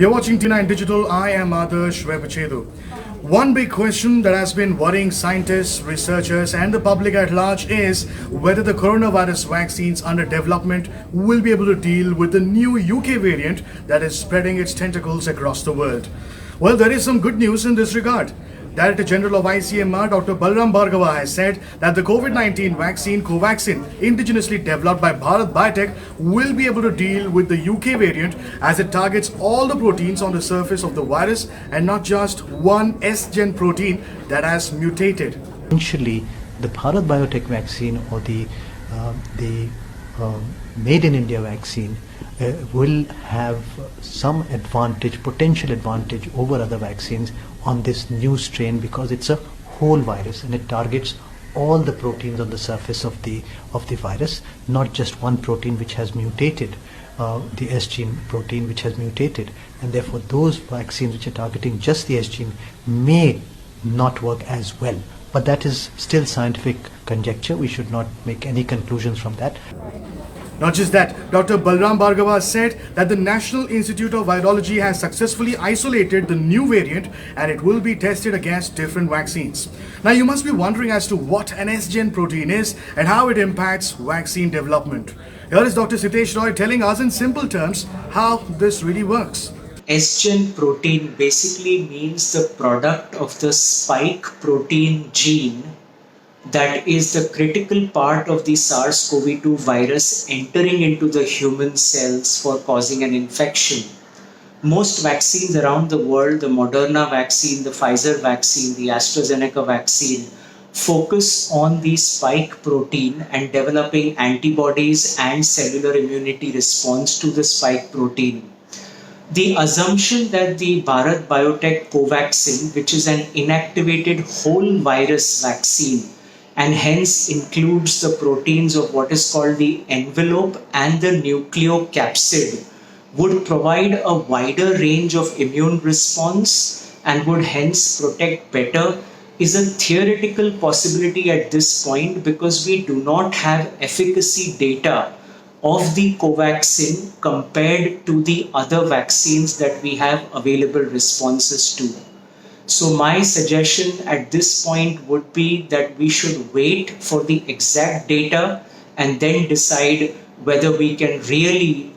You're watching T9 Digital. I am Adarsh Webachedu. One big question that has been worrying scientists, researchers and the public at large is whether the coronavirus vaccines under development will be able to deal with the new UK variant that is spreading its tentacles across the world. Well, there is some good news in this regard. Director General of ICMR Dr. Balram Bhargava has said that the COVID-19 vaccine Covaxin, indigenously developed by Bharat Biotech, will be able to deal with the UK variant as it targets all the proteins on the surface of the virus and not just one S-gen protein that has mutated. Essentially, the Bharat Biotech vaccine or the Made in India vaccine will have some advantage, potential advantage over other vaccines on this new strain because it's a whole virus and it targets all the proteins on the surface of the virus, not just one protein which has mutated, the S gene protein which has mutated, and therefore those vaccines which are targeting just the S gene may not work as well. But that is still scientific conjecture. We should not make any conclusions from that. Not just that, Dr. Balram Bhargava said that the National Institute of Virology has successfully isolated the new variant and it will be tested against different vaccines. Now you must be wondering as to what an S-gen protein is and how it impacts vaccine development. Here is Dr. Sitesh Roy telling us in simple terms how this really works. S-gen protein basically means the product of the spike protein gene that is the critical part of the SARS-CoV-2 virus entering into the human cells for causing an infection. Most vaccines around the world, the Moderna vaccine, the Pfizer vaccine, the AstraZeneca vaccine, focus on the spike protein and developing antibodies and cellular immunity response to the spike protein. The assumption that the Bharat Biotech Covaxin, which is an inactivated whole virus vaccine, and hence includes the proteins of what is called the envelope and the nucleocapsid, would provide a wider range of immune response and would hence protect better, is a theoretical possibility at this point because we do not have efficacy data of the Covaxin compared to the other vaccines that we have available responses to. So my suggestion at this point would be that we should wait for the exact data and then decide whether we can really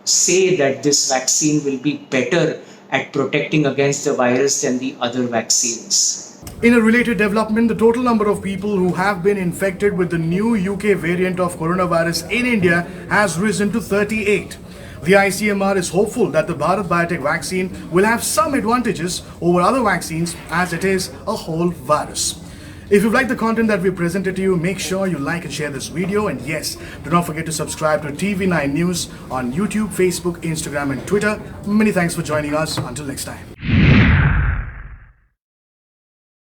say that this vaccine will be better at protecting against the virus than the other vaccines. In a related development, the total number of people who have been infected with the new UK variant of coronavirus in India has risen to 38. The ICMR is hopeful that the Bharat Biotech vaccine will have some advantages over other vaccines as it is a whole virus. If you've liked the content that we presented to you, make sure you like and share this video. And yes, do not forget to subscribe to TV9 News on YouTube, Facebook, Instagram and Twitter. Many thanks for joining us. Until next time.